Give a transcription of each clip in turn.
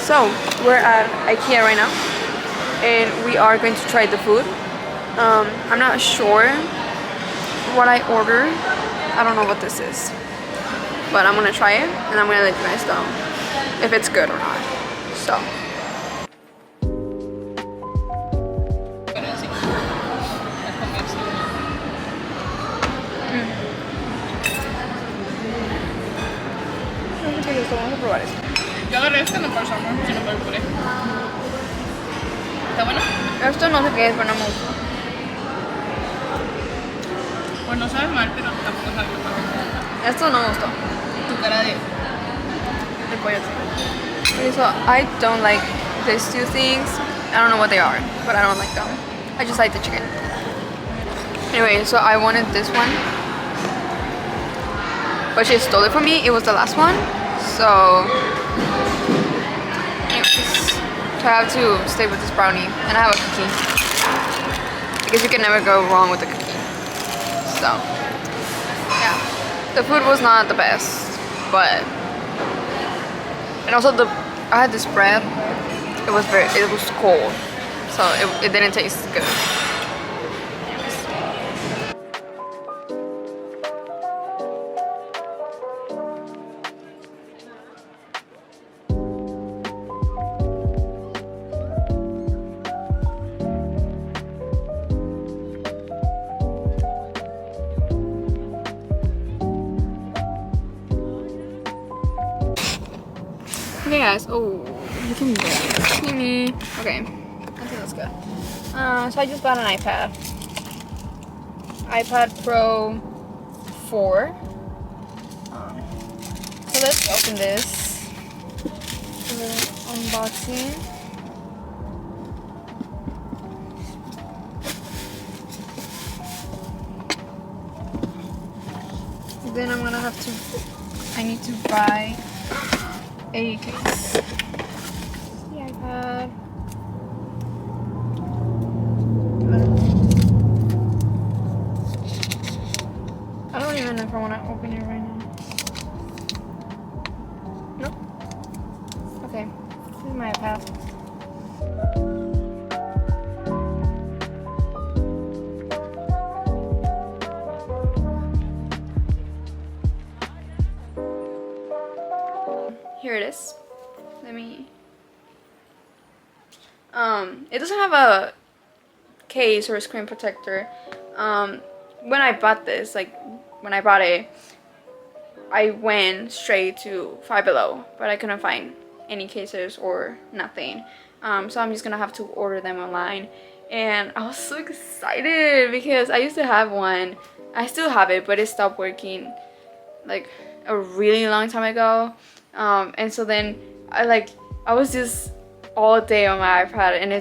So we're at Ikea right now, and we are going to try the food. I'm not sure what I ordered. I don't know what this is, but I'm gonna try it, and I'm gonna let you guys know if it's good or not. So. Vamos a probar esto. Yo agarré este, no por sabor, sino por el puré. ¿Está bueno? Esto no sé qué es, pero no me gusta. Pues no sabe mal, pero tampoco sabe mal. Esto no me gustó. Tu cara de pollo. Okay, so I don't like these two things. I don't know what they are, but I don't like them. I just like the chicken. Anyway, so I wanted this one, but she stole it from me. It was the last one. So, anyways, so I have to stay with this brownie, and I have a cookie because you can never go wrong with a cookie. So, yeah, the food was not the best, but and also I had this bread. It was cold, so it didn't taste good. Okay guys, oh, you can see me. Okay, I think that's good. So I just bought an iPad. iPad Pro 4. So let's open this. Unboxing. Then I'm gonna have to, I need to buy a case. The iPad. I don't even know if I want to open it right now. Nope. Okay, this is my iPad. Here it is. Let me. It doesn't have a case or a screen protector. When I bought this, when I bought it, I went straight to Five Below, but I couldn't find any cases or nothing. So I'm just gonna have to order them online. And I was so excited because I used to have one. I still have it, but it stopped working like a really long time ago. And so then I was just all day on my iPad, and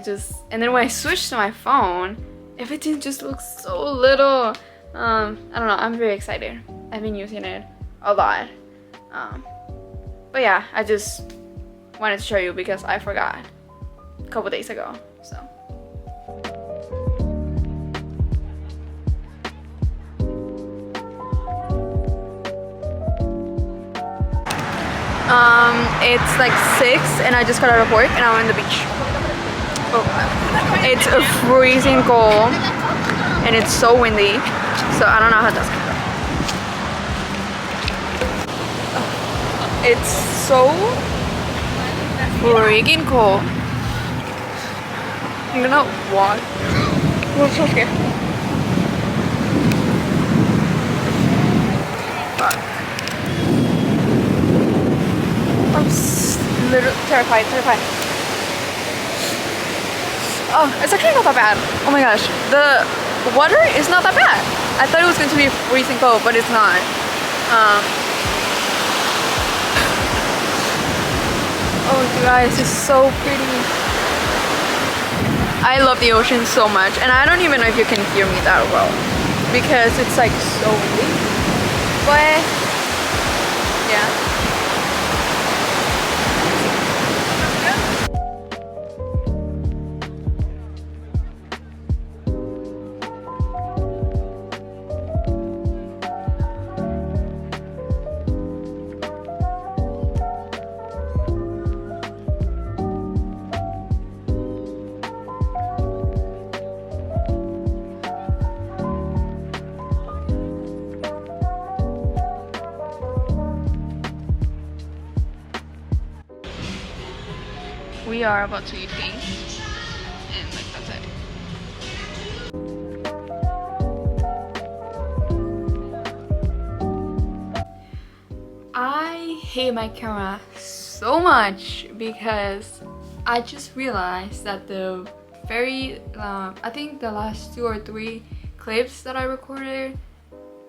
then when I switched to my phone, everything just looks so little. I don't know, I'm very excited. I've been using it a lot. But yeah, I just wanted to show you because I forgot a couple days ago. So it's like 6 and I just got out of work and I'm on the beach. Oh, it's a freezing cold and it's so windy, so I don't know how that's gonna go. It's so freaking cold. I'm gonna walk. I'm so scared. Fuck. I'm literally terrified. Oh, it's actually not that bad. Oh my gosh, the water is not that bad. I thought it was going to be freezing cold, but it's not. Oh, you guys, it's so pretty. I love the ocean so much, and I don't even know if you can hear me that well because it's like so windy. But yeah. we are about to eat things, and like that's it. I hate my camera so much because I just realized that the I think the last 2 or 3 clips that I recorded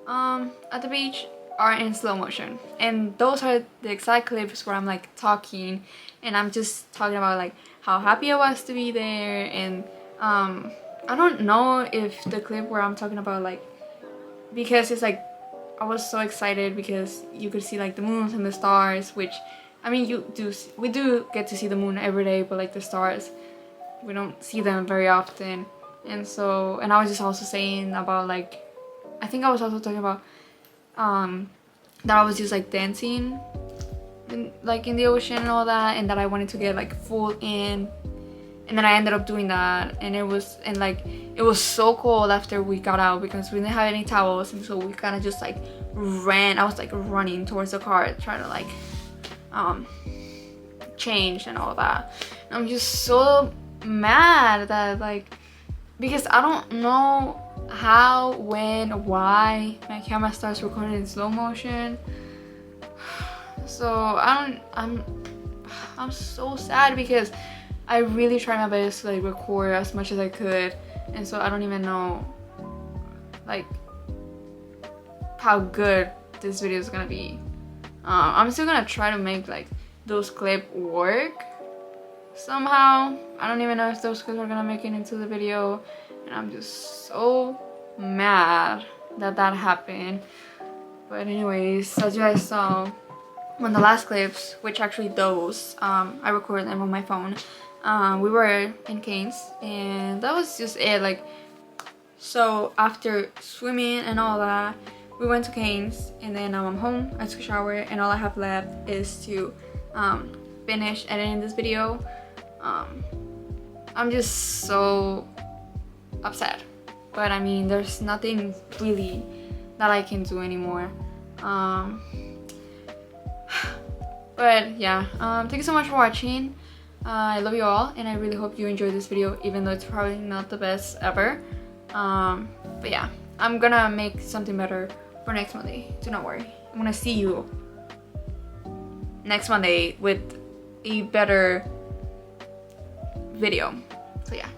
at the beach are in slow motion, and those are the exact clips where I'm like talking and I'm just talking about like how happy I was to be there, and I don't know if the clip where I'm talking about like, because it's like I was so excited because you could see like the moons and the stars, which I mean we do get to see the moon every day, but like the stars we don't see them very often. And I was just also saying about like, I think I was also talking about that I was just like dancing in the ocean and all that, and that I wanted to get like full in, and then I ended up doing that, and it was so cold after we got out because we didn't have any towels, and so we kind of just like ran. I was like running towards the car trying to like change and all that. And I'm just so mad that like, because I don't know how, when, why my camera starts recording in slow motion. So I'm so sad because I really tried my best to like record as much as I could, and so I don't even know like how good this video is gonna be. I'm still gonna try to make like those clips work somehow. I don't even know if those clips are gonna make it into the video, and I'm just so mad that that happened. But anyways, as you guys saw on the last clips, which actually those I recorded them on my phone, we were in Canes, and that was just it. Like, so after swimming and all that, we went to Canes, and then now I'm home. I took a shower, and all I have left is to finish editing this video. I'm just so upset, but I mean, there's nothing really that I can do anymore. But yeah, thank you so much for watching. I love you all, and I really hope you enjoyed this video, even though it's probably not the best ever. But yeah, I'm gonna make something better for next Monday. Do not worry. I'm gonna see you next Monday with a better video. So yeah.